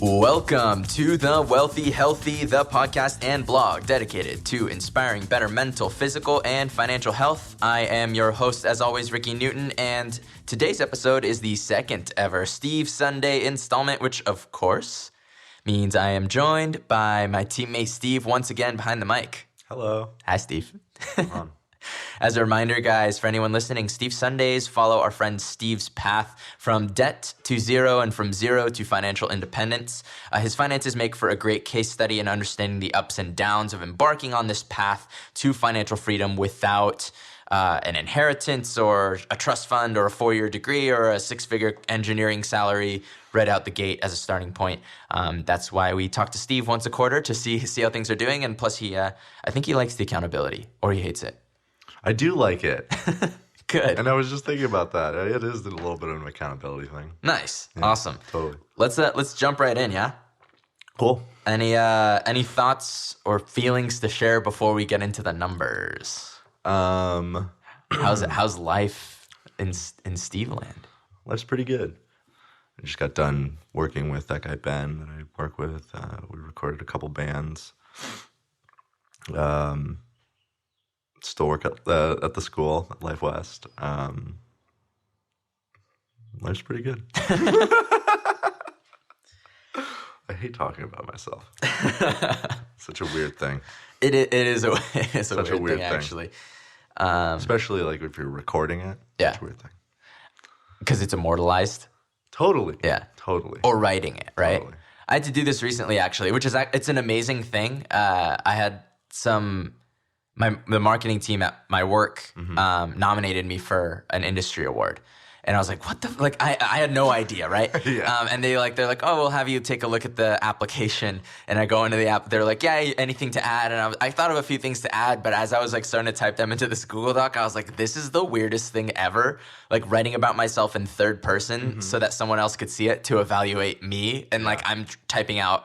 Welcome to The Wealthy Healthy, the podcast and blog dedicated to inspiring better mental, physical, and financial health. I am your host, as always, Ricky Newton, and today's episode is the second ever Steve Sunday installment, which, of course, means I am joined by my teammate Steve once again behind the mic. Hello. Hi, Steve. As a reminder, guys, for anyone listening, Steve Sundays follow our friend Steve's path from debt to zero and from zero to financial independence. His finances make for a great case study in understanding the ups and downs of embarking on this path to financial freedom without an inheritance or a trust fund or a 4-year degree or a 6-figure engineering salary right out the gate as a starting point. That's why we talk to Steve once a quarter to see how things are doing. And plus, I think he likes the accountability, or he hates it. I do like it. Good. And I was just thinking about that. It is a little bit of an accountability thing. Nice. Yeah, awesome. Totally. Let's jump right in, yeah? Cool. Any thoughts or feelings to share before we get into the numbers? How's life in Steveland? Life's pretty good. I just got done working with that guy Ben that I work with. We recorded a couple bands. Still work at the school at Life West. Life's pretty good. I hate talking about myself. Such a weird thing. It is a Such weird thing, actually. Especially like if you're recording it. Yeah. It's a weird thing. Because it's immortalized. Totally. Yeah. Totally. Or writing it, right? Totally. I had to do this recently, actually, which is it's an amazing thing. I had the marketing team at my work nominated me for an industry award. And I was like, what the, like, I had no idea, right? Yeah. And they're like, oh, we'll have you take a look at the application. And I go into the app, they're like, yeah, anything to add? And I thought of a few things to add, but as I was like starting to type them into this Google Doc, I was like, this is the weirdest thing ever. Like writing about myself in third person so that someone else could see it to evaluate me. And like, I'm typing out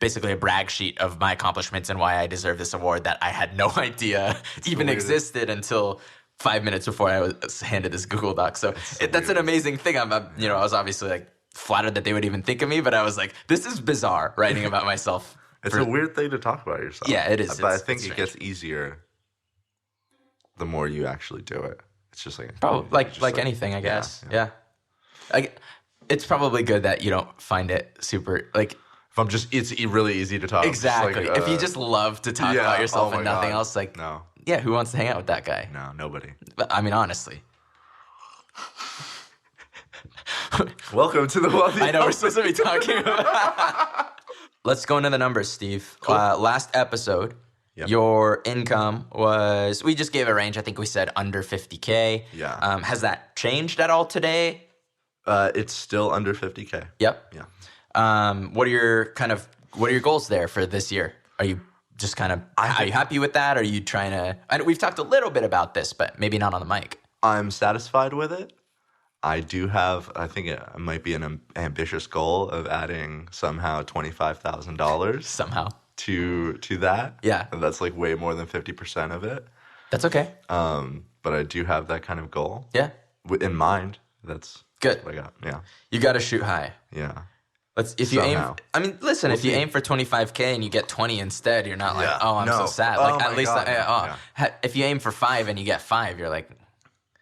basically a brag sheet of my accomplishments and why I deserve this award that I had no idea even existed until 5 minutes before I was handed this Google Doc. So that's an amazing thing. I was obviously like flattered that they would even think of me, but I was like, this is bizarre writing about myself. It's a weird thing to talk about yourself. Yeah, it is. But I think it gets easier the more you actually do it. It's just like probably like anything, I guess. Yeah. It's probably good that you don't find it super like. If I'm just, it's really easy to talk. Exactly. Like, if you just love to talk about yourself and nothing else, like, no. Yeah, who wants to hang out with that guy? No, nobody. But I mean, honestly. Welcome to the Wealthy. I know we're supposed to be talking about. Let's go into the numbers, Steve. Cool. Last episode, your income was, we just gave a range. I think we said under 50K. Yeah. Has that changed at all today? It's still under 50K. Yep. Yeah. What are your goals there for this year? Are you just kind of, are you happy with that? Are you trying to, we've talked a little bit about this, but maybe not on the mic. I'm satisfied with it. I do have, I think it might be an ambitious goal of adding somehow $25,000 somehow to that. Yeah. And that's like way more than 50% of it. That's okay. But I do have that kind of goal. Yeah. In mind. That's good. what I got. Yeah. You got to shoot high. Yeah. If you aim for 25K and you get 20 instead, you're not like, I'm so sad. Like at least, if you aim for 5 and you get 5, you're like,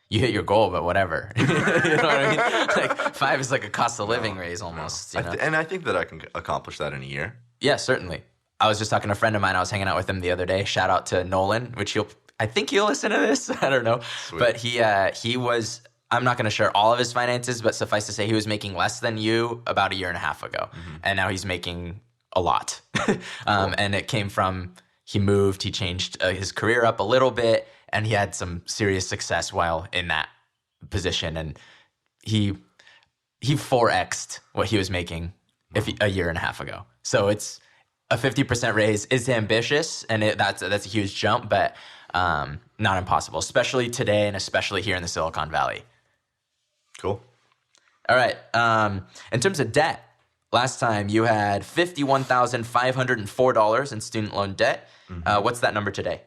you hit your goal, but whatever. You know what I mean? Like 5 is like a cost of living raise almost. You know? And I think that I can accomplish that in a year. Yeah, certainly. I was just talking to a friend of mine. I was hanging out with him the other day. Shout out to Nolan, which I think he'll listen to this. I don't know. Sweet. But he was, I'm not going to share all of his finances, but suffice to say he was making less than you about a year and a half ago. And now he's making a lot. And it came from, he moved, he changed his career up a little bit, and he had some serious success while in that position. And he 4x'd what he was making a year and a half ago. So it's a 50% raise is ambitious, and that's a huge jump, but not impossible, especially today and especially here in the Silicon Valley. Cool. All right. In terms of debt, last time you had $51,504 in student loan debt. What's that number today?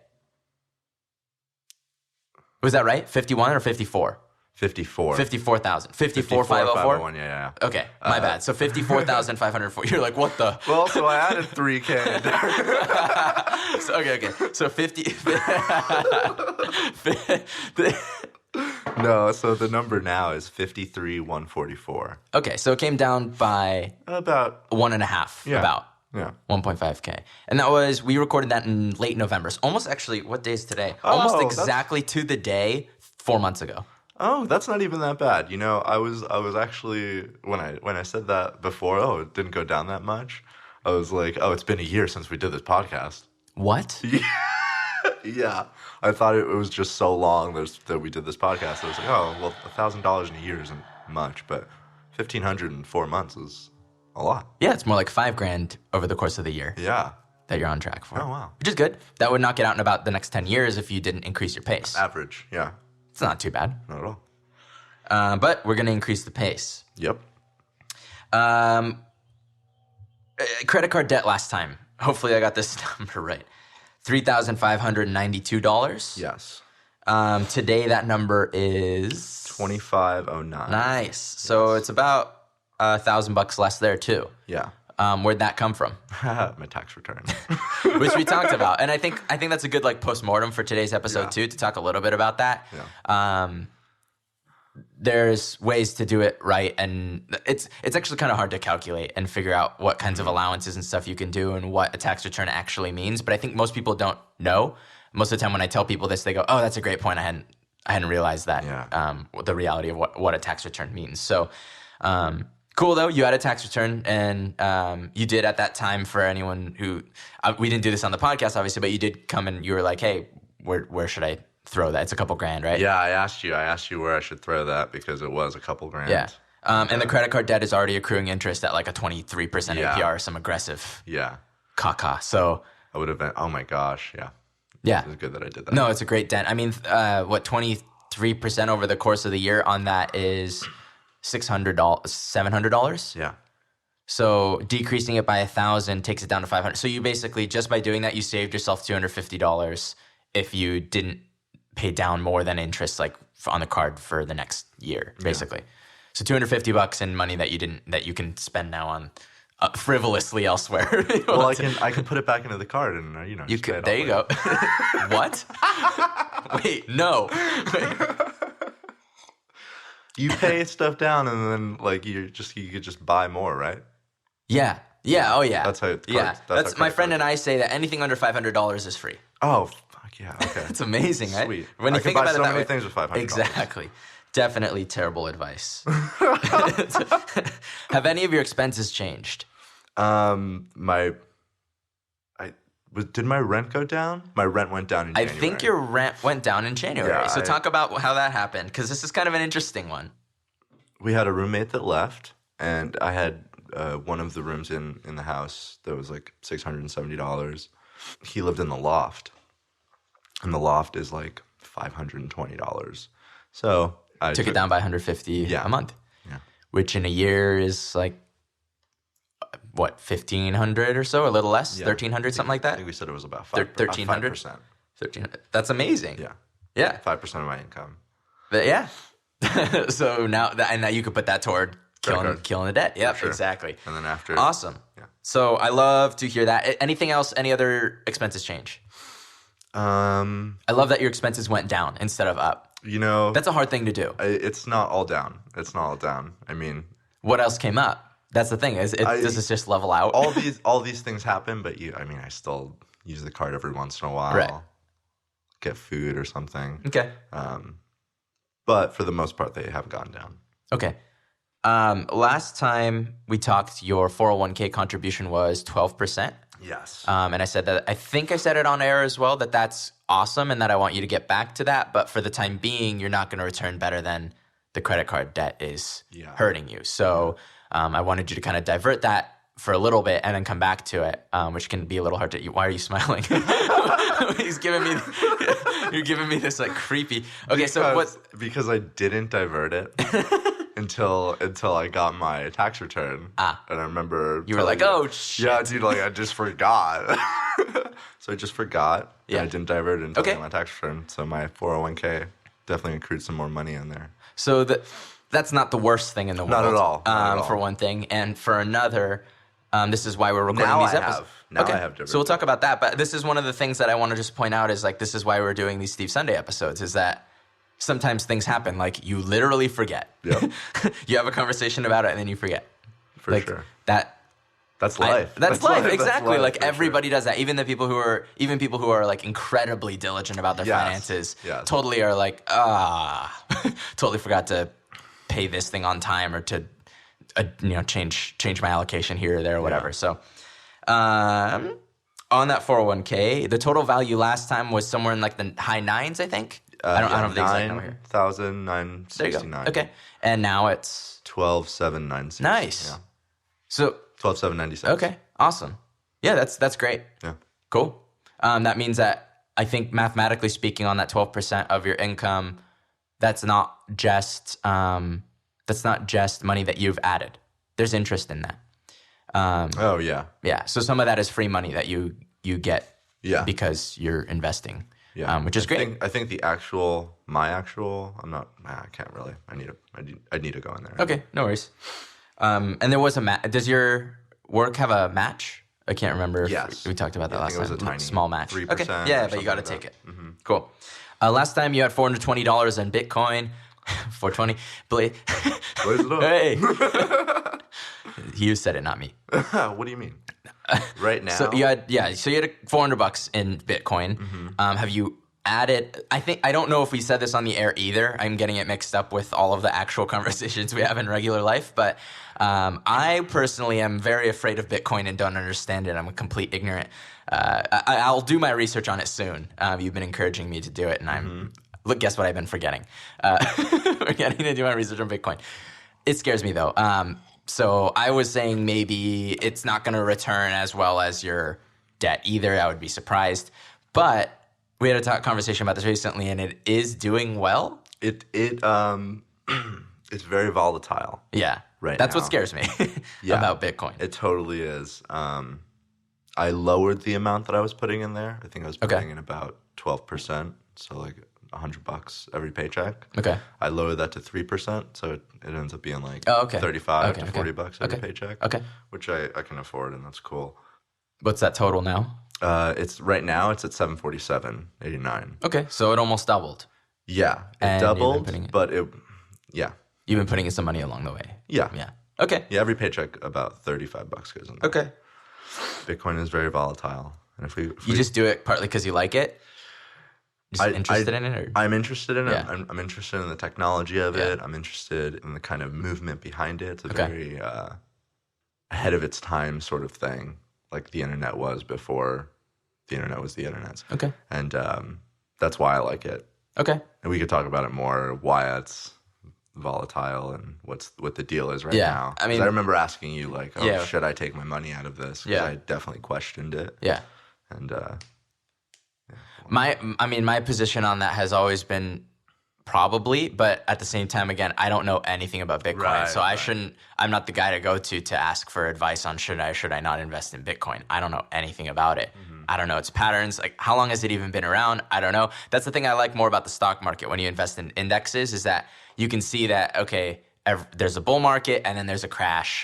Was that right? 51 or 54? 54. 54,000. 54,504? 501, yeah. Okay, my bad. So 54,504. You're like, what the? Well, so I added 3K. So, okay. So 50. No, so the number now is 53,144. Okay, so it came down by About 1.5, Yeah. about yeah. 1.5K. And we recorded that in late November. So almost actually, what day is today? Oh, Almost that's- exactly to the day 4 months ago. Oh, that's not even that bad. You know, I was actually when I said that before, it didn't go down that much. I was like, it's been a year since we did this podcast. What? Yeah. I thought it was just so long that we did this podcast. I was like, $1,000 in a year isn't much, but $1,500 in 4 months is a lot. Yeah, it's more like $5,000 over the course of the year Yeah. that you're on track for. Oh, wow. Which is good. That would knock it out in about the next 10 years if you didn't increase your pace. Average. Yeah. It's not too bad. Not at all. But we're going to increase the pace. Yep. Credit card debt last time. Hopefully I got this number right. $3,592. Yes. Today that number is 2509. nice. So it's about $1,000 less there too. Yeah. Where'd that come from? My tax return. Which we talked about, and I think that's a good like postmortem for today's episode too, to talk a little bit about that. Yeah. There's ways to do it right, and it's actually kind of hard to calculate and figure out what kinds of allowances and stuff you can do and what a tax return actually means. But I think most people don't know. Most of the time when I tell people this, they go, "Oh, that's a great point. I hadn't realized that." Yeah. The reality of what a tax return means. So, cool though. You had a tax return, and you did at that time. For anyone who we didn't do this on the podcast, obviously, but you did come and you were like, "Hey, where should I throw that?" It's a couple grand, right? Yeah, I asked you where I should throw that because it was a couple grand. Yeah. And the credit card debt is already accruing interest at like a 23% Yeah. APR, some aggressive Yeah. caca. So, I would have been, oh my gosh, yeah. yeah. It was good that I did that. No, it's a great dent. I mean, 23% over the course of the year on that is $600, $700. Yeah. So decreasing it by 1,000 takes it down to 500. So you basically, just by doing that, you saved yourself $250 if you didn't pay down more than interest like on the card for the next year, basically. So $250 in money that you can spend now on frivolously elsewhere. Well, I can put it back into the card and You just pay could, it there you off go. What? Wait, no. You pay stuff down and then like you could just buy more, right? Yeah. Yeah. Oh, yeah. That's how it- Yeah. that's how That's my credit friend card- and I say that anything under $500 is free. Oh, fuck yeah. Okay. It's amazing, right? Sweet. When I you can think buy about so it that many way. things with $500. Exactly. Definitely terrible advice. Have any of your expenses changed? Did my rent go down? My rent went down in I January. think your rent went down in January. Yeah, So talk about how that happened, because this is kind of an interesting one. We had a roommate that left, and I had one of the rooms in the house that was like $670. He lived in the loft, and the loft is like $520. So I Took it down by $150 Yeah. a month. Yeah. Which in a year is like, what, $1,500 or so? A little less? Yeah. $1,300, something like I that? think we said it was about 1,300? 5%. $1,300. That's amazing. Yeah, Yeah. 5% of my income. But yeah. So now you could put that toward card. killing the debt. Yep, sure. exactly. And then after, Awesome. Yeah. So I love to hear that. Anything else? Any other expenses change? I love that your expenses went down instead of up. That's a hard thing to do. It's not all down. It's not all down. I mean, What else came up? That's the thing. Does this just level out? all these things happen, but I still use the card every once in a while. Right. Get food or something. Okay. But for the most part, they have gone down. Okay. Last time we talked, your 401k contribution was 12%. Yes. And I said that, I think I said it on air as well, that's awesome and that I want you to get back to that. But for the time being, you're not going to return better than the credit card debt is hurting you. So I wanted you to kind of divert that for a little bit and then come back to it, which can be a little hard to. Why are you smiling? You're giving me this like creepy. Okay, so what? Because I didn't divert it until I got my tax return. And I remember You were like, oh, shit. yeah, dude, like I just forgot. So I just forgot. Yeah. And I didn't divert it until I Okay. got my tax return. So my 401k definitely accrued some more money in there. So that's not the worst thing in the world. Not at all. Not at all. For one thing. And for another, this is why we're recording Now these episodes. I have different. So we'll talk about that. But this is one of the things that I want to just point out is like, this is why we're doing these Steve Sunday episodes, is that sometimes things happen. Like you literally forget. Yep. You have a conversation about it and then you forget. For sure. That's life. That's life. Exactly. That's life, like for everybody sure. does that. Even people who are like incredibly diligent about their finances totally are like, totally forgot to pay this thing on time or to, change my allocation here or there or whatever. So, on that 401k, the total value last time was somewhere in like the high nines, I think. I don't have the exact number here. $9,969. There you go. Okay. And now it's $12,796. nice. Yeah. So $12,796. okay, awesome. Yeah, that's great. Yeah. Cool. That means that I think mathematically speaking, on that 12% of your income, that's not just money that you've added. There's interest in that. Oh yeah. Yeah. So some of that is free money that you get. Yeah. Because you're investing. Yeah. Which is great. I think I can't really. I need to go in there. Okay, no worries. And there was a match. Does your work have a match? I can't remember. Yes. We talked about that last I think time. It was a tiny small match. 3%. Okay. Yeah, but you got to take it. Mm-hmm. Cool. Last time you had $420 in Bitcoin. 420. Blaze it up. Hey. You said it, not me. What do you mean? Right now? So you had $400 in Bitcoin. Mm-hmm. Have you added? I don't know if we said this on the air either. I'm getting it mixed up with all of the actual conversations we have in regular life. But I personally am very afraid of Bitcoin and don't understand it. I'm a complete ignorant. I'll do my research on it soon. You've been encouraging me to do it, and look, guess what I've been forgetting? Forgetting to do my research on Bitcoin. It scares me though. So I was saying maybe it's not going to return as well as your debt either. I would be surprised. But we had a conversation about this recently, and it is doing well. It's very volatile. Yeah. Right That's now. what scares me about Bitcoin. It totally is. I lowered the amount that I was putting in there. I think I was putting in about 12%, so like $100 every paycheck. Okay. I lowered that to 3%, so it ends up being like 35 to $40 every paycheck. Okay. Which I can afford, and that's cool. What's that total now? It's right now it's at $747.89. Okay, so it almost doubled. Yeah, And doubled, you've been but You've been putting in some money along the way. Yeah. Okay. Yeah, every paycheck about $35 goes in there. Okay. Bitcoin is very volatile, and if we just do it partly because you like it. Interested in it, or? I'm interested in it. Yeah. I'm interested in the technology of it. I'm interested in the kind of movement behind it. It's a very ahead of its time sort of thing, like the internet was before the internet was the internet. Okay. And that's why I like it. Okay. And we could talk about it more, why it's volatile and what the deal is right now. I mean, 'cause I remember asking you like, should I take my money out of this? Because I definitely questioned it. Yeah. And my position on that has always been probably, but at the same time, again, I don't know anything about Bitcoin, so I'm not the guy to go to ask for advice on should I not invest in Bitcoin. I don't know anything about it. I don't know its patterns. Like, how long has it even been around? I don't know. That's the thing I like more about the stock market when you invest in indexes, is that you can see that, okay, there's a bull market and then there's a crash.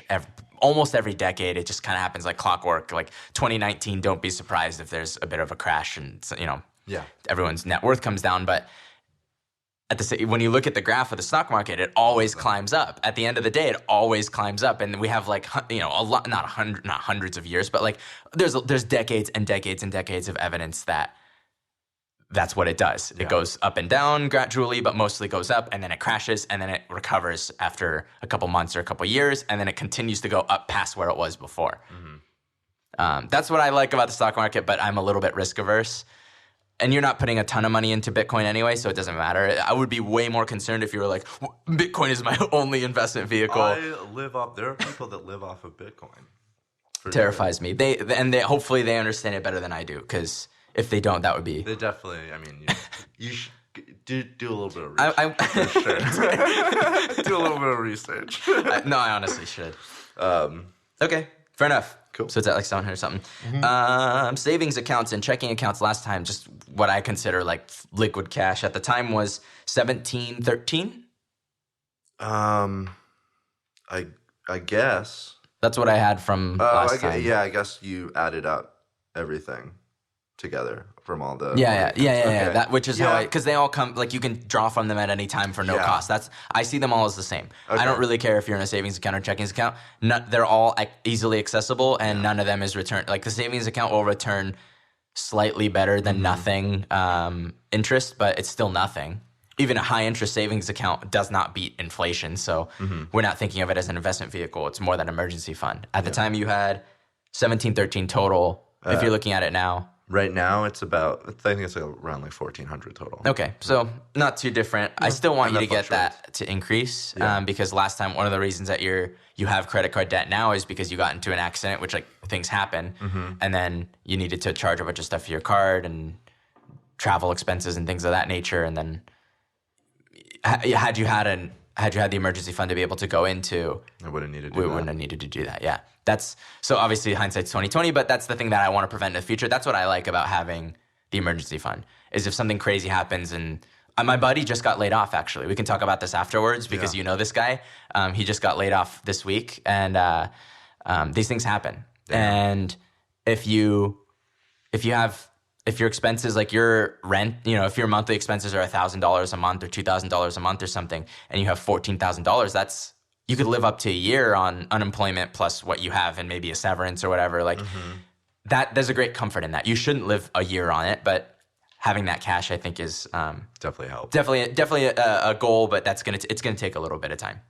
Almost every decade, it just kind of happens like clockwork. Like 2019, don't be surprised if there's a bit of a crash and, everyone's net worth comes down. But when you look at the graph of the stock market, it always climbs up. At the end of the day, it always climbs up, and we have a lot, not hundreds of years, but like there's decades and decades and decades of evidence that that's what it does. It goes up and down gradually, but mostly goes up, and then it crashes, and then it recovers after a couple months or a couple years, and then it continues to go up past where it was before. That's what I like about the stock market, but I'm a little bit risk averse. And you're not putting a ton of money into Bitcoin anyway, so it doesn't matter. I would be way more concerned if you were like, Bitcoin is my only investment vehicle. There are people that live off of Bitcoin. Terrifies me. They hopefully they understand it better than I do, because if they don't, that would be. They definitely. I mean, you should do a little bit of research. For sure. Do a little bit of research. No, I honestly should. Okay, fair enough. Cool. So it's at like 700 something. Savings accounts and checking accounts last time, just what I consider like liquid cash at the time, was 1713. Um, I I guess. That's what I had from last time. Yeah, I guess you added up everything together from all the Yeah. Okay. That which is how Yeah. because they all come like you can draw from them at any time for no Yeah. cost. I see them all as the same. Okay. I don't really care if you're in a savings account or checking account. They're all easily accessible, and none of them is return. Like the savings account will return slightly better than nothing interest, but it's still nothing. Even a high interest savings account does not beat inflation, so we're not thinking of it as an investment vehicle. It's more than an emergency fund. At the time, you had 1713 total. If you're looking at it now. Right now, it's about. I think it's around like 1,400 total. Okay, so not too different. I still want And you to that get that to increase Yeah. because last time one of the reasons that you have credit card debt now is because you got into an accident, which like things happen, and then you needed to charge a bunch of stuff for your card and travel expenses and things of that nature, and then had you had the emergency fund to be able to go into, I wouldn't need to do we that. wouldn't have needed to do that. Yeah, that's so obviously hindsight's 2020, but that's the thing that I want to prevent in the future. That's what I like about having the emergency fund is if something crazy happens and my buddy just got laid off. Actually, we can talk about this afterwards because you know this guy. He just got laid off this week, and these things happen. And if your expenses, like your rent, if your monthly expenses are $1,000 a month or $2,000 a month or something, and you have $14,000, you could live up to a year on unemployment plus what you have and maybe a severance or whatever. Like that, there's a great comfort in that. You shouldn't live a year on it, but having that cash, I think, is Definitely help. definitely a goal. But it's gonna take a little bit of time.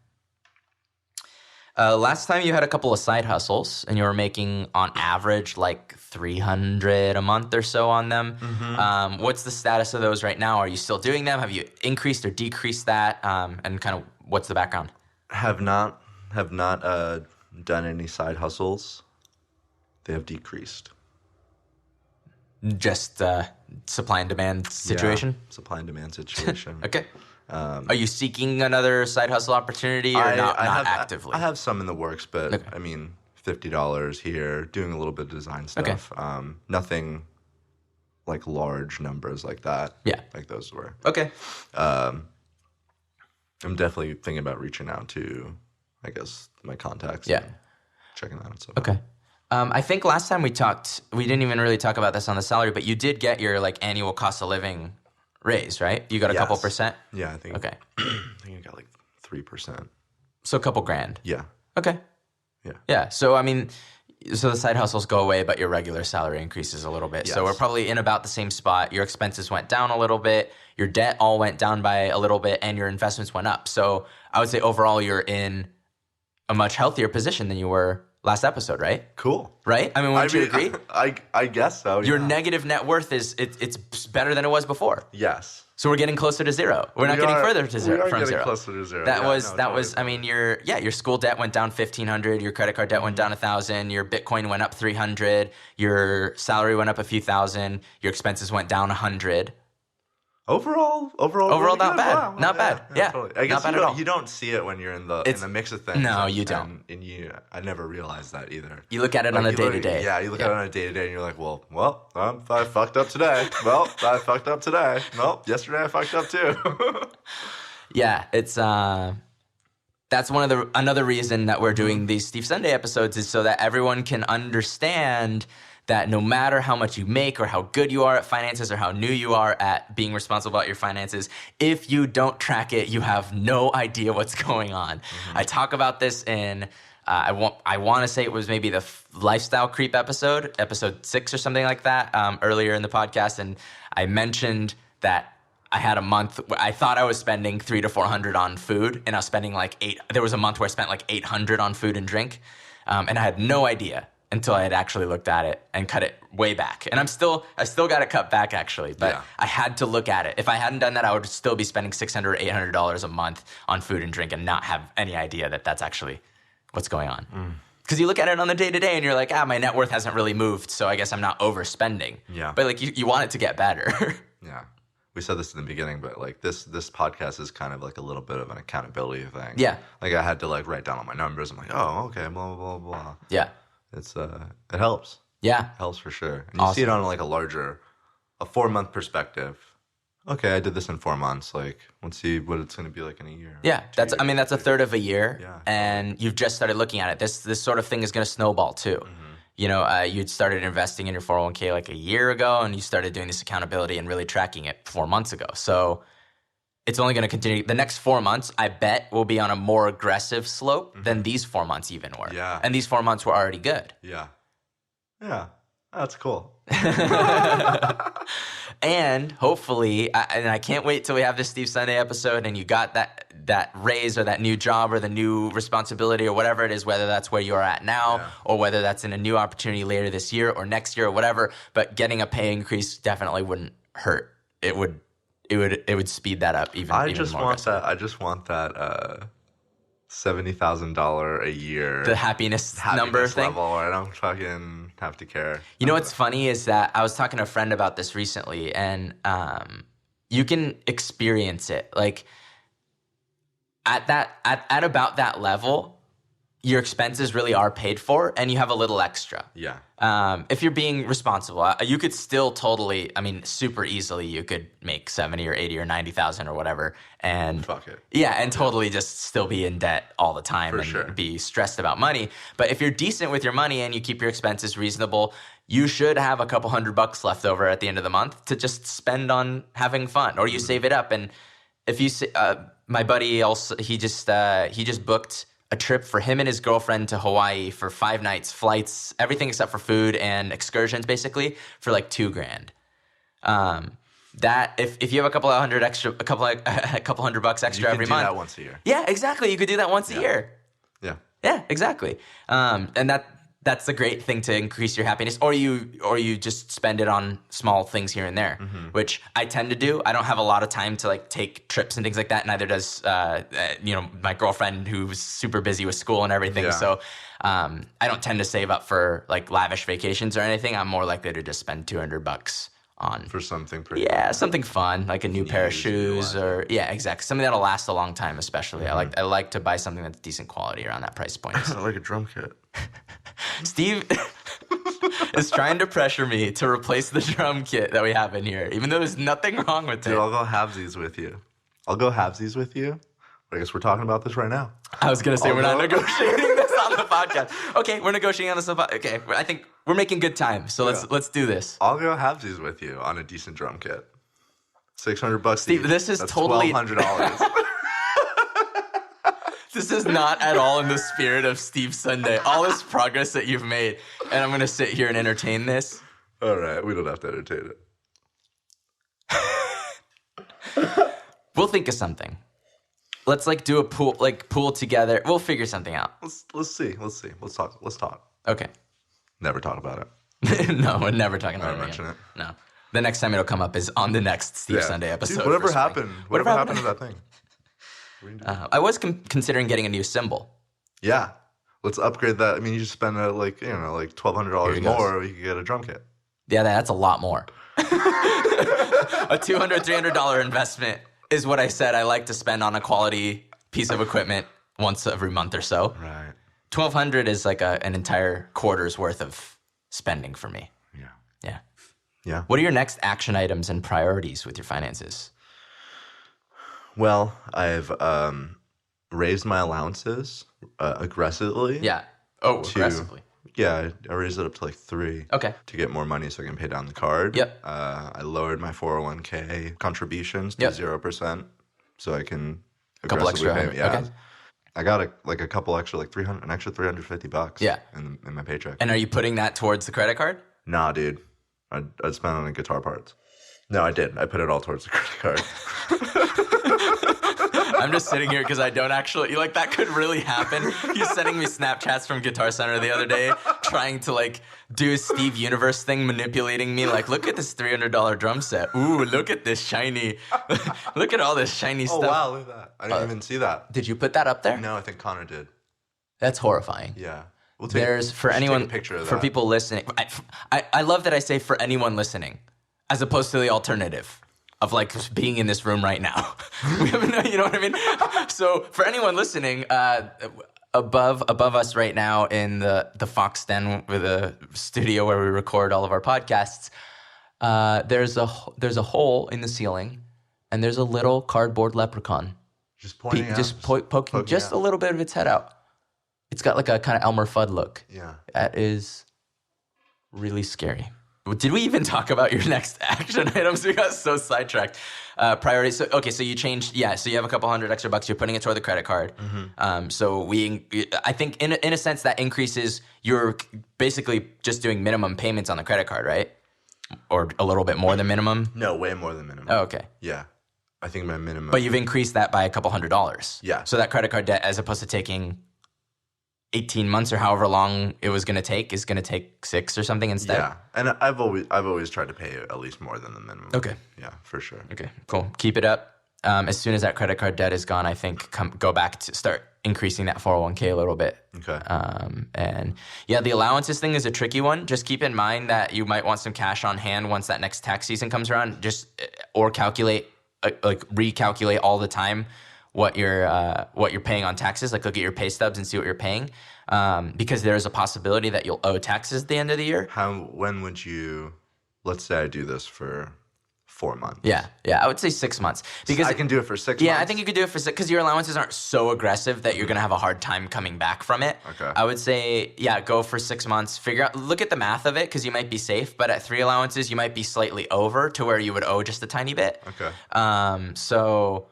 Last time you had a couple of side hustles and you were making on average like $300 a month or so on them. What's the status of those right now? Are you still doing them? Have you increased or decreased that? And kind of what's the background? Have not done any side hustles. They have decreased. Just supply and demand situation? Yeah, supply and demand situation. Okay. Are you seeking another side hustle opportunity or not actively? I have some in the works, but Okay. I mean, $50 here, doing a little bit of design stuff. Nothing like large numbers like that. Yeah. Like those were. Okay. I'm definitely thinking about reaching out to, I guess, my contacts. Yeah. And checking that out. Okay. I think last time we talked, we didn't even really talk about this on the salary, but you did get your like annual cost of living raise, right? You got a couple percent? Yeah, I think. Okay. I think I got like 3%. So a couple grand. Yeah. Okay. Yeah. Yeah. So, I mean, so the side hustles go away, but your regular salary increases a little bit. So Yes. we're probably in about the same spot. Your expenses went down a little bit. Your debt all went down by a little bit and your investments went up. So I would say overall you're in a much healthier position than you were last episode, right? Cool. Right? I mean, wouldn't you agree? I guess so. Your yeah. negative net worth it's better than it was before. Yes. So we're getting closer to zero. We're not getting further to zero. We are from getting zero. closer to zero. That Yeah, was no, that totally. was. I mean, your school debt went down $1,500. Your credit card debt went down $1,000. Your Bitcoin went up $300. Your salary went up a few thousand. Your expenses went down $100. Overall, Overall, really not good. bad. Wow. Not bad. Yeah. Totally. I guess Not bad you at don't, all. you don't see it when you're in the mix of things. No, and- you don't. And I never realized that either. You look at it on a day to day. Yeah, you look at it on a day to day, and you're like, well, I fucked up today. Well, I fucked up today. Well, yesterday I fucked up too. Yeah, it's that's another reason that we're doing these Steve Sunday episodes is so that everyone can understand that no matter how much you make or how good you are at finances or how new you are at being responsible about your finances, if you don't track it, you have no idea what's going on. I talk about this in I want to say it was maybe the lifestyle creep episode 6 or something like that, earlier in the podcast, and I mentioned that I had a month where I thought I was spending $300 to $400 on food, and I was spending there was a month where I spent like $800 on food and drink, and I had no idea until I had actually looked at it and cut it way back. And I still got it cut back actually, but Yeah. I had to look at it. If I hadn't done that, I would still be spending $600 or $800 a month on food and drink and not have any idea that that's actually what's going on. Because you look at it on the day to day and you're like, my net worth hasn't really moved, so I guess I'm not overspending. Yeah. But like you want it to get better. Yeah. We said this in the beginning, but like this podcast is kind of like a little bit of an accountability thing. Yeah. Like I had to like write down all my numbers. I'm like, oh, okay, blah, blah, blah, blah. Yeah. It's it helps. Yeah. Helps for sure. And you Awesome. see it on like a 4-month perspective. okay, I did this in 4 months. Like, let's see what it's going to be like in a year. Yeah, 2 I mean, years. that's a third of a year, Yeah. and you've just started looking at it. This sort of thing is going to snowball too. Mm-hmm. You know, you'd started investing in your 401k like a year ago, and you started doing this accountability and really tracking it 4 months ago. So it's only going to continue. The next 4 months, I bet, will be on a more aggressive slope than these 4 months even were. Yeah. And these 4 months were already good. Yeah. Yeah. That's cool. And hopefully, and I can't wait till we have this Steve Sunday episode and you got that raise or that new job or the new responsibility or whatever it is, whether that's where you're at now or whether that's in a new opportunity later this year or next year or whatever. But getting a pay increase definitely wouldn't hurt. It would speed that up even. I just want that $70,000 a year. The happiness number thing. Level, where I don't fucking have to care. You know what's funny is that I was talking to a friend about this recently, and you can experience it like at about that level. Your expenses really are paid for, and you have a little extra. Yeah. If you're being responsible, you could still totally, I mean, super easily, you could make 70 or 80 or 90,000 or whatever, and fuck it. Yeah, and totally just still be in debt all the time For and sure. be stressed about money. But if you're decent with your money and you keep your expenses reasonable, you should have a couple $100 left over at the end of the month to just spend on having fun, or you save it up. And if you, my buddy also, he just booked a trip for him and his girlfriend to Hawaii for 5 nights, flights, everything except for food and excursions, basically for like $2,000. That if you have a couple $100 extra every month, that once a year. yeah, exactly. You could do that once a year. Yeah. Yeah, exactly. And that's the great thing to increase your happiness, or you just spend it on small things here and there, which I tend to do. I don't have a lot of time to like take trips and things like that. Neither does my girlfriend, who's super busy with school and everything. Yeah. So I don't tend to save up for like lavish vacations or anything. I'm more likely to just spend $200 on For something pretty. yeah, something fun, like a new pair of use, shoes, or yeah, exactly, something that'll last a long time. Especially, Mm-hmm. I like to buy something that's decent quality around that price point. I like a drum kit. Steve is trying to pressure me to replace the drum kit that we have in here, even though there's nothing wrong with Dude, it. I'll go halvesies with you. I guess we're talking about this right now. I was gonna say I'll we're not go. negotiating this on the podcast. Okay, we're negotiating on this. Okay, I think we're making good time. So let's do this. I'll go halvesies with you on a decent drum kit. $600. Steve, each. this is That's totally- $1,200. This is not at all in the spirit of Steve Sunday. All this progress that you've made, and I'm gonna sit here and entertain this. All right, we don't have to entertain it. We'll think of something. Let's like do a pool together. We'll figure something out. Let's see. Let's talk. Okay. Never talk about it. No, we're never talking about Never it mention again. it. No. The next time it'll come up is on the next Steve Sunday episode. Dude, whatever for spring. happened? Whatever happened to that thing? I was considering getting a new cymbal. Yeah. Let's upgrade that. I mean, you just spend like $1,200 Here more, you could get a drum kit. Yeah, that's a lot more. A $200, $300 investment is what I said I like to spend on a quality piece of equipment once every month or so. Right. $1,200 is like an entire quarter's worth of spending for me. Yeah. Yeah. Yeah. What are your next action items and priorities with your finances? Well, I've raised my allowances aggressively. Yeah. Oh, aggressively. Yeah, I raised it up to like 3. Okay. To get more money so I can pay down the card. Yep. I lowered my 401k contributions to Yep. 0%, so I can Couple aggressively extra pay. $100, Yeah. okay. I got a couple extra, like an extra $350. Yeah. In my paycheck. And are you putting that towards the credit card? Nah, dude. I'd spend on guitar parts. No, I did. I put it all towards the credit card. I'm just sitting here because I don't actually, like, that could really happen. He's sending me Snapchats from Guitar Center the other day, trying to, like, do a Steve Universe thing, manipulating me. Like, look at this $300 drum set. Ooh, look at this shiny, look at all this shiny Oh, stuff. wow, look at that. I didn't even see that. Did you put that up there? No, I think Connor did. That's horrifying. Yeah. We'll There's, for we should anyone, take a picture of for that. people listening, I love that I say for anyone listening, as opposed to the alternative of like being in this room right now. We have no, you know what I mean? So for anyone listening, above us right now in the Fox Den, with the studio where we record all of our podcasts, there's a hole in the ceiling and there's a little cardboard leprechaun Just pointing out. poking just out. a little bit of its head out. It's got like a kind of Elmer Fudd look. Yeah. That is really scary. Did we even talk about your next action items? We got so sidetracked. Priorities. So, okay, so you changed. Yeah, so you have a couple $100 extra. You're putting it toward the credit card. So I think in a sense that increases. You're basically just doing minimum payments on the credit card, right? Or a little bit more than minimum. No, way more than minimum. Oh, okay. Yeah. I think my minimum. But you've increased that by a couple $100. Yeah. So that credit card debt, as opposed to taking 18 months or however long it was going to take, is going to take 6 or something instead. Yeah, and I've always tried to pay at least more than the minimum. Okay. Yeah, for sure. Okay, cool. Keep it up. As soon as that credit card debt is gone, I think go back to start increasing that 401k a little bit. Okay. And yeah, the allowances thing is a tricky one. Just keep in mind that you might want some cash on hand once that next tax season comes around. Or recalculate all the time what you're paying on taxes. Like look at your pay stubs and see what you're paying, because there is a possibility that you'll owe taxes at the end of the year. When would you? Let's say I do this for 4 months. Yeah, I would say 6 months, because I can do it for 6 months. Yeah, I think you could do it for 6 because your allowances aren't so aggressive that you're gonna have a hard time coming back from it. Okay. I would say go for 6 months. Look at the math of it, because you might be safe, but at 3 allowances you might be slightly over to where you would owe just a tiny bit. Okay. So.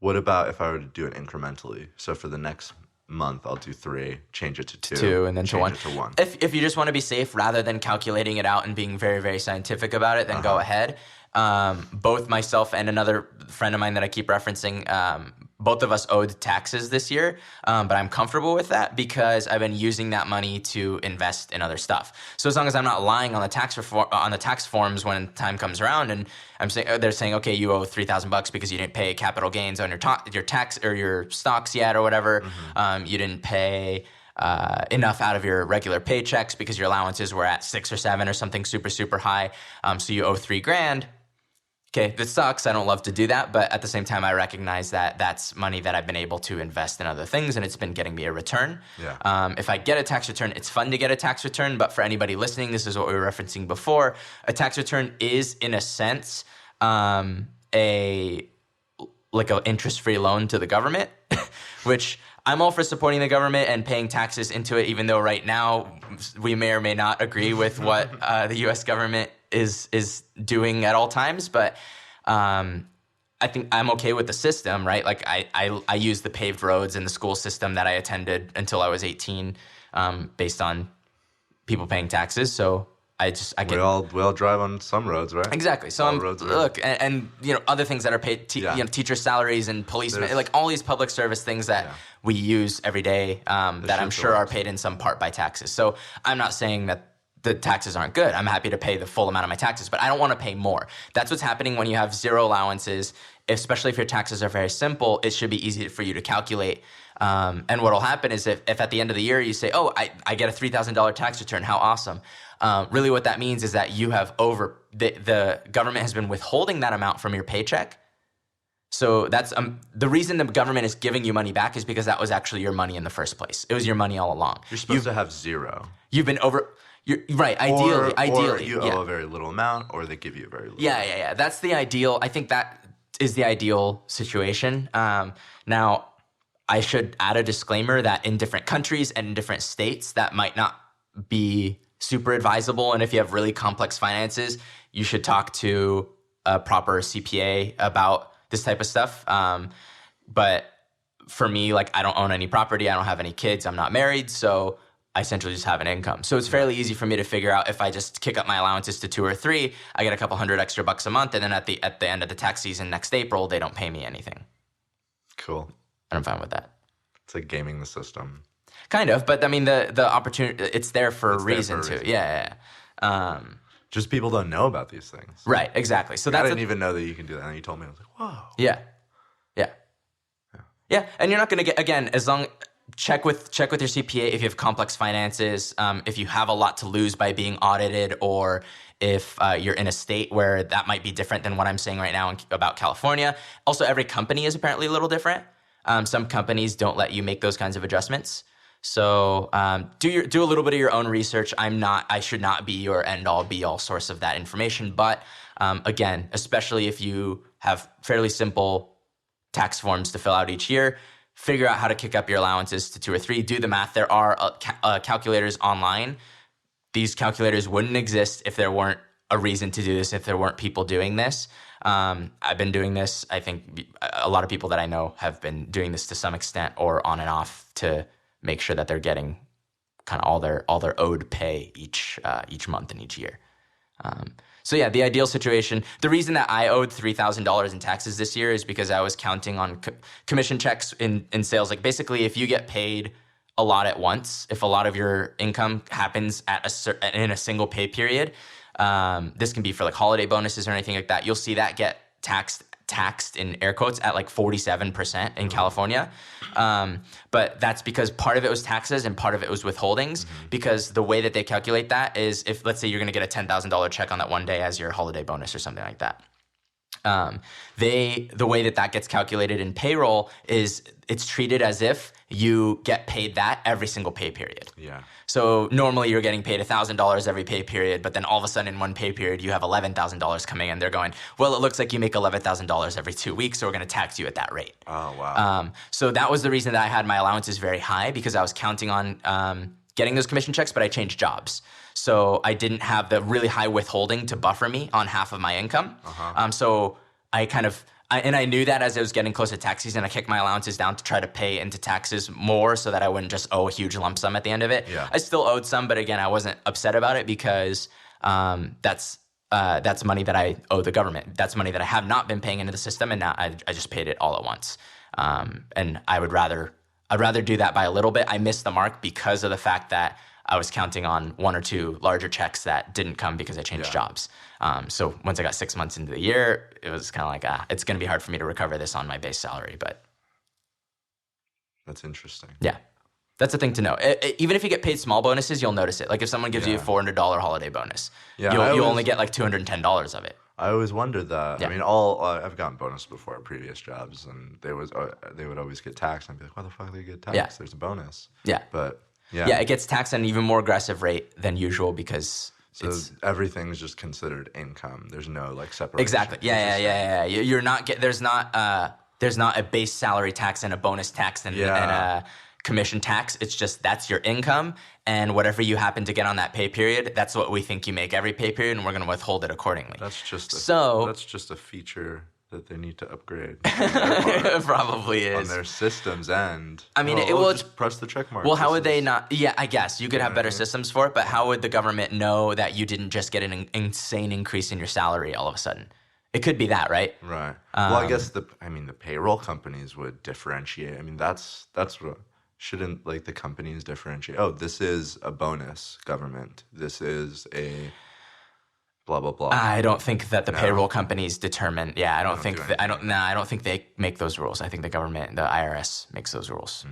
What about if I were to do it incrementally? So for the next month, I'll do 3, change it to 2, 2, and then to 1. Change it to 1. If you just want to be safe, rather than calculating it out and being very, very scientific about it, then go ahead. Both myself and another friend of mine that I keep referencing, both of us owed taxes this year, but I'm comfortable with that because I've been using that money to invest in other stuff. So as long as I'm not lying on the tax forms when time comes around, and they're saying, okay, you owe $3,000 because you didn't pay capital gains on your tax or your stocks yet or whatever. You didn't pay enough out of your regular paychecks because your allowances were at 6 or 7 or something super, super high. So you owe $3,000. Okay, that sucks. I don't love to do that, but at the same time, I recognize that that's money that I've been able to invest in other things, and it's been getting me a return. Yeah. If I get a tax return, it's fun to get a tax return, but for anybody listening, this is what we were referencing before. A tax return is, in a sense, an interest-free loan to the government, which I'm all for supporting the government and paying taxes into it, even though right now we may or may not agree with what the U.S. government is doing at all times. But I think I'm okay with the system, right? Like I use the paved roads in the school system that I attended until I was 18, based on people paying taxes. So I can. We all drive on some roads, right? Exactly. So and other things that are paid, teacher salaries and policemen, like all these public service things that we use every day, that I'm sure are paid in some part by taxes. So I'm not saying that the taxes aren't good. I'm happy to pay the full amount of my taxes, but I don't want to pay more. That's what's happening when you have zero allowances, especially if your taxes are very simple. It should be easy for you to calculate. And what will happen is if at the end of the year you say, oh, I get a $3,000 tax return, how awesome. Really what that means is that you have the government has been withholding that amount from your paycheck. So that's the reason the government is giving you money back is because that was actually your money in the first place. It was your money all along. You're supposed to have 0. You've been You're right. Ideally, or you owe a very little amount, or they give you a very little. Yeah. That's the ideal. I think that is the ideal situation. Now, I should add a disclaimer that in different countries and in different states, that might not be super advisable. And if you have really complex finances, you should talk to a proper CPA about this type of stuff. But for me, like I don't own any property, I don't have any kids, I'm not married, so I essentially just have an income. So it's fairly easy for me to figure out if I just kick up my allowances to 2 or 3, I get a couple $100 extra a month, and then at the end of the tax season next April, they don't pay me anything. Cool. And I'm fine with that. It's like gaming the system. Kind of, but I mean the opportunity, it's there for a reason too. Yeah. Just people don't know about these things. Right, exactly. So I didn't even know that you can do that. And you told me, I was like, whoa. Yeah. And you're not going to get, again, check with your CPA if you have complex finances, if you have a lot to lose by being audited, or if you're in a state where that might be different than what I'm saying right now about California. Also, every company is apparently a little different. Some companies don't let you make those kinds of adjustments. So do a little bit of your own research. I should not be your end all be all source of that information. But again, especially if you have fairly simple tax forms to fill out each year, figure out how to kick up your allowances to 2 or 3. Do the math. There are calculators online. These calculators wouldn't exist if there weren't a reason to do this, if there weren't people doing this. I've been doing this. I think a lot of people that I know have been doing this to some extent or on and off to make sure that they're getting kind of all their owed pay each month and each year. So yeah, the ideal situation. The reason that I owed $3,000 in taxes this year is because I was counting on commission checks in sales. Like basically, if you get paid a lot at once, if a lot of your income happens in a single pay period, this can be for like holiday bonuses or anything like that. You'll see that get taxed in air quotes at like 47% in California. But that's because part of it was taxes and part of it was withholdings, because the way that they calculate that is if, let's say you're going to get a $10,000 check on that one day as your holiday bonus or something like that. The way that gets calculated in payroll is it's treated as if you get paid that every single pay period. Yeah. So normally you're getting paid $1,000 every pay period, but then all of a sudden in one pay period you have $11,000 coming in. They're going, well, it looks like you make $11,000 every 2 weeks, so we're going to tax you at that rate. Oh, wow. So that was the reason that I had my allowances very high, because I was counting on getting those commission checks, but I changed jobs. So I didn't have the really high withholding to buffer me on half of my income. So I kind of, and I knew that as I was getting close to tax season, I kicked my allowances down to try to pay into taxes more so that I wouldn't just owe a huge lump sum at the end of it. Yeah. I still owed some, but again, I wasn't upset about it because that's money that I owe the government. That's money that I have not been paying into the system, and now I just paid it all at once. And I'd rather do that by a little bit. I missed the mark because of the fact that I was counting on 1 or 2 larger checks that didn't come because I changed jobs. So once I got 6 months into the year, it was kind of like, it's going to be hard for me to recover this on my base salary. But that's interesting. yeah, that's the thing to know. Even if you get paid small bonuses, you'll notice it. Like if someone gives you a $400 holiday bonus, you'll only get like $210 of it. I always wondered that. Yeah. I mean, I've gotten bonus before at previous jobs, and they would always get taxed. And I'd be like, why the fuck do they get taxed? Yeah. There's a bonus. Yeah. But yeah, it gets taxed at an even more aggressive rate than usual because everything's just considered income. There's no like separation. Exactly. Yeah. You're not there's not a base salary tax and a bonus tax and a commission tax. It's just that's your income, and whatever you happen to get on that pay period, that's what we think you make every pay period, and we're going to withhold it accordingly. That's just a feature that they need to upgrade. It probably is on their systems end. I mean, just press the check mark. Well, how would they not? Yeah, I guess you could have better systems for it, but how would the government know that you didn't just get an insane increase in your salary all of a sudden? It could be that, right? Right. Well, I guess the payroll companies would differentiate. I mean, that's what shouldn't like the companies differentiate. Oh, this is a bonus, government. This is a blah blah blah. I don't think that the payroll companies determine. Yeah, I don't think they make those rules. I think the government, the IRS, makes those rules.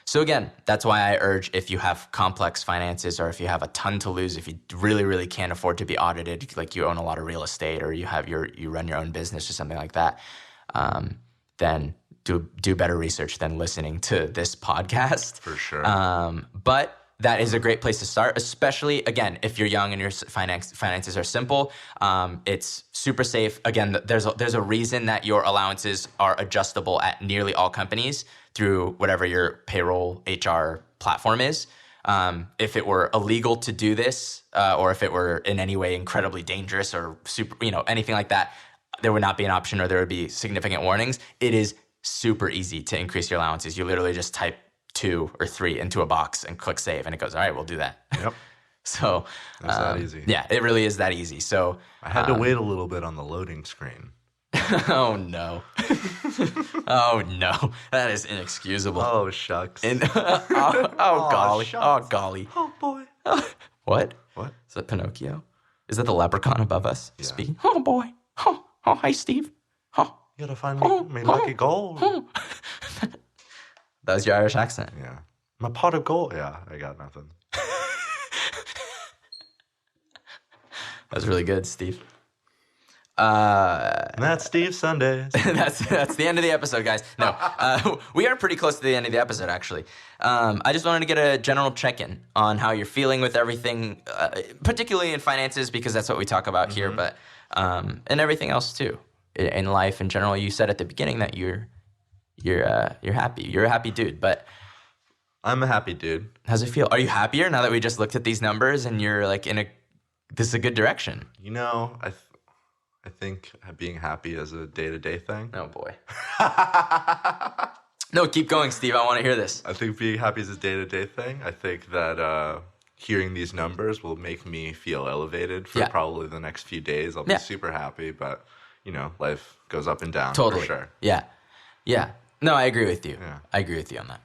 So again, that's why I urge, if you have complex finances or if you have a ton to lose, if you really, really can't afford to be audited, like you own a lot of real estate or you run your own business or something like that, then do better research than listening to this podcast. For sure. But that is a great place to start, especially, again, if you're young and your finances are simple. It's super safe. Again, there's a reason that your allowances are adjustable at nearly all companies through whatever your payroll HR platform is. If it were illegal to do this, or if it were in any way incredibly dangerous or super, anything like that, there would not be an option or there would be significant warnings. It is super easy to increase your allowances. You literally just type 2 or 3 into a box and click save, and it goes, all right, we'll do that. Yep. So it's that easy. Yeah, it really is that easy. So I had to wait a little bit on the loading screen. Oh no. Oh no. That is inexcusable. Oh shucks. Golly. Shucks. Oh golly. Oh boy. What? What? Is that Pinocchio? Is that the leprechaun above us speaking? Oh boy. Oh, hi Steve. Oh. You gotta find me lucky gold. That was your Irish accent. Yeah. My pot of gold. Yeah, I got nothing. That was really good, Steve. And that's Steve Sundays. That's the end of the episode, guys. No, we are pretty close to the end of the episode, actually. I just wanted to get a general check-in on how you're feeling with everything, particularly in finances, because that's what we talk about here, but and everything else too in life in general. You said at the beginning that you're happy. You're a happy dude, but I'm a happy dude. how's it feel? Are you happier now that we just looked at these numbers and you're like this is a good direction? You know, I think being happy is a day-to-day thing. Oh boy. No, keep going, Steve. I want to hear this. I think being happy is a day-to-day thing. I think that hearing these numbers will make me feel elevated for probably the next few days. I'll be super happy, but, you know, life goes up and down Totally. for sure. Yeah. Yeah. No, I agree with you. Yeah. I agree with you on that.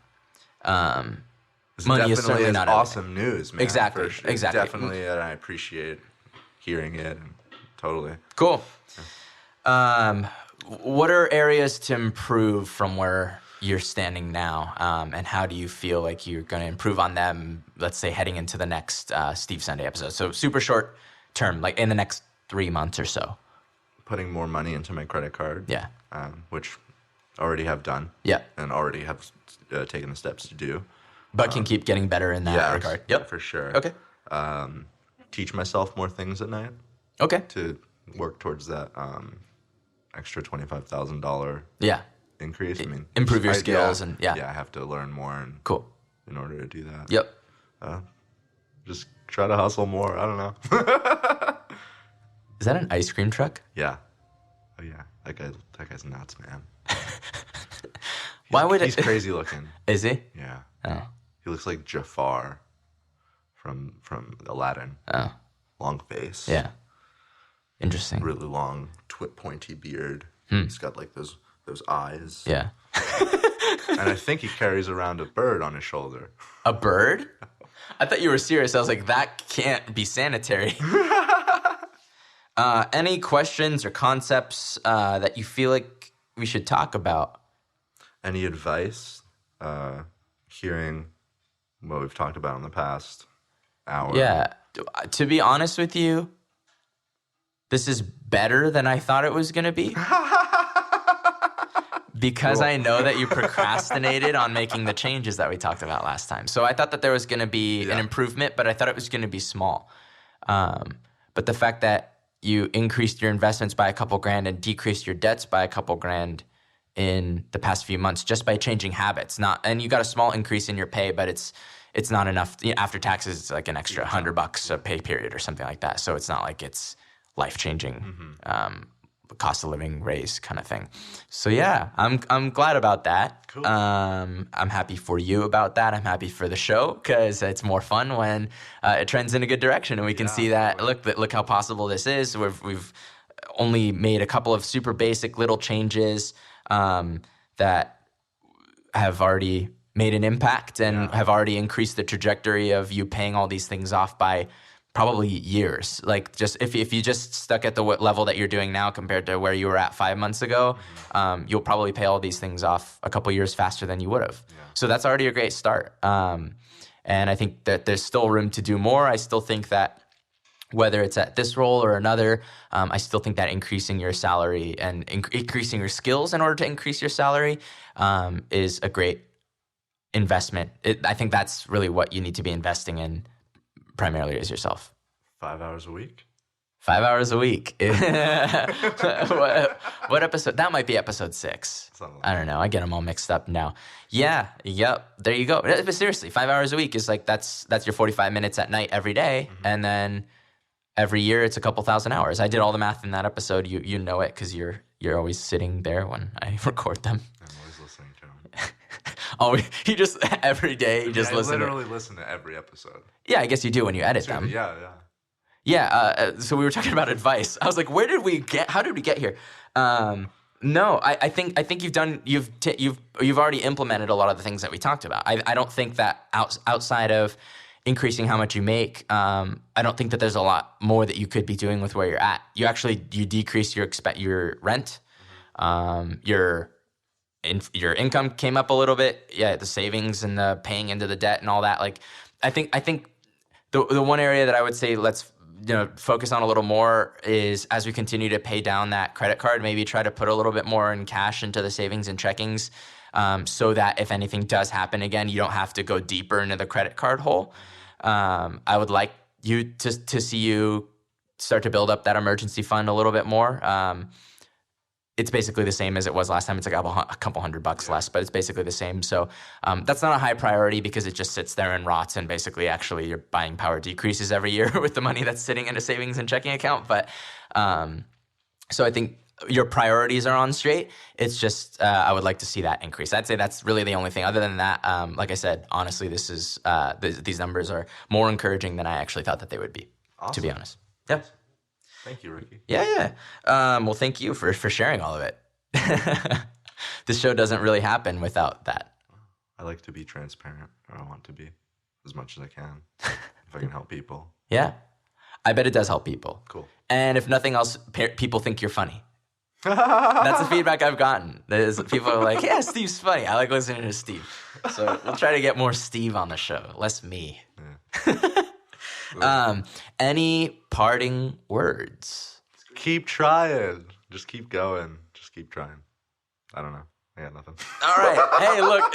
It's Money is definitely certainly not awesome news, man. Exactly, for sure. exactly. Definitely, and I appreciate hearing it. And totally. Cool. What are areas to improve from where you're standing now? And how do you feel like you're going to improve on them, let's say, heading into the next Steve Sunday episode? So super short term, like in the next 3 months or so. Putting more money into my credit card. Yeah. Which I already have done. Yeah. And already have taken the steps to do. But can keep getting better in that regard. Yep. For sure. Okay. Teach myself more things at night Okay. to work towards that extra $25,000 Yeah. increase. I mean, Improve your I- skills yeah, and yeah. I have to learn more Cool. in order to do that. Yep. Just try to hustle more. I don't know. Is that an ice cream truck? Yeah. Oh yeah. That guy's nuts, man. Why would He's it? crazy looking. Is he? Yeah. Oh. He looks like Jafar from Aladdin. Oh. Long face. Yeah. Interesting. Really long, pointy beard. He's got like those eyes. Yeah. And I think he carries around a bird on his shoulder. A bird? I thought you were serious. I was like, that can't be sanitary. Any questions or concepts that you feel like we should talk about? Any advice? Hearing what we've talked about in the past hour. Yeah. To be honest with you, this is better than I thought it was going to be. Because I know that you procrastinated on making the changes that we talked about last time. So I thought that there was going to be an improvement, but I thought it was going to be small. But the fact that you increased your investments by a couple grand and decreased your debts by a couple grand in the past few months just by changing habits, and you got a small increase in your pay, but it's not enough. You know, after taxes, it's like an extra $100 a pay period or something like that. So it's not like it's life-changing. Cost of living raise kind of thing. So yeah, I'm glad about that. Cool. I'm happy for you about that. I'm happy for the show because it's more fun when it trends in a good direction and we can see that. Look how possible this is. We've only made a couple of super basic little changes that have already made an impact and have already increased the trajectory of you paying all these things off by probably years. Like just if you just stuck at the level that you're doing now compared to where you were at 5 months ago, you'll probably pay all these things off a couple years faster than you would have. Yeah. So that's already a great start. And I think that there's still room to do more. I still think that whether it's at this role or another, I still think that increasing your salary and increasing your skills in order to increase your salary is a great investment. I think that's really what you need to be investing in primarily is yourself. 5 hours a week? 5 hours a week. what episode? That might be episode 6. I don't know. I get them all mixed up now. Yeah. Yep. There you go. But seriously, 5 hours a week is like that's your 45 minutes at night every day, and then every year it's a couple thousand hours. I did all the math in that episode. You know it because you're always sitting there when I record them. I'm always listening to him. He just every day just listen. I literally listen to every episode. Yeah, I guess you do when you edit them. Yeah. Yeah. So we were talking about advice. I was like, how did we get here? No, I think you've already implemented a lot of the things that we talked about. I don't think that outside of increasing how much you make, I don't think that there's a lot more that you could be doing with where you're at. You decrease your rent, your income came up a little bit. Yeah, the savings and the paying into the debt and all that. Like, I think the one area that I would say let's focus on a little more is as we continue to pay down that credit card, maybe try to put a little bit more in cash into the savings and checkings, so that if anything does happen again, you don't have to go deeper into the credit card hole. I would like you to see you start to build up that emergency fund a little bit more. It's basically the same as it was last time. It's like a couple $100 less, but it's basically the same. So that's not a high priority because it just sits there and rots, and basically actually your buying power decreases every year with the money that's sitting in a savings and checking account. But so I think your priorities are on straight. It's just I would like to see that increase. I'd say that's really the only thing. Other than that, like I said, honestly, this is these numbers are more encouraging than I actually thought that they would be, to be honest. Yeah. Thank you, Ricky. Yeah. Well, thank you for sharing all of it. This show doesn't really happen without that. I like to be transparent, or I want to be as much as I can, if I can help people. Yeah. I bet it does help people. Cool. And if nothing else, people think you're funny. That's the feedback I've gotten. People are like, yeah, Steve's funny. I like listening to Steve. So we'll try to get more Steve on the show, less me. Yeah. Any parting words? Keep trying. Just keep going. Just keep trying. I don't know. I got nothing. All right. Hey, look.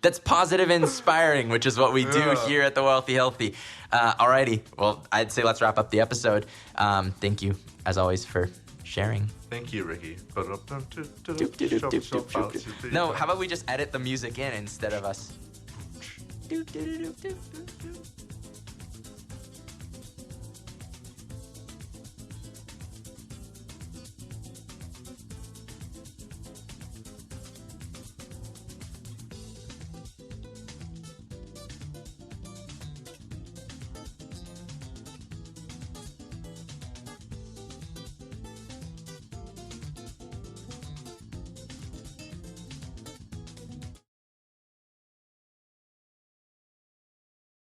That's positive and inspiring, which is what we do here at The Wealthy Healthy. All righty. Well, I'd say let's wrap up the episode. Thank you, as always, for sharing. Thank you, Ricky. No, how about we just edit the music in instead of us?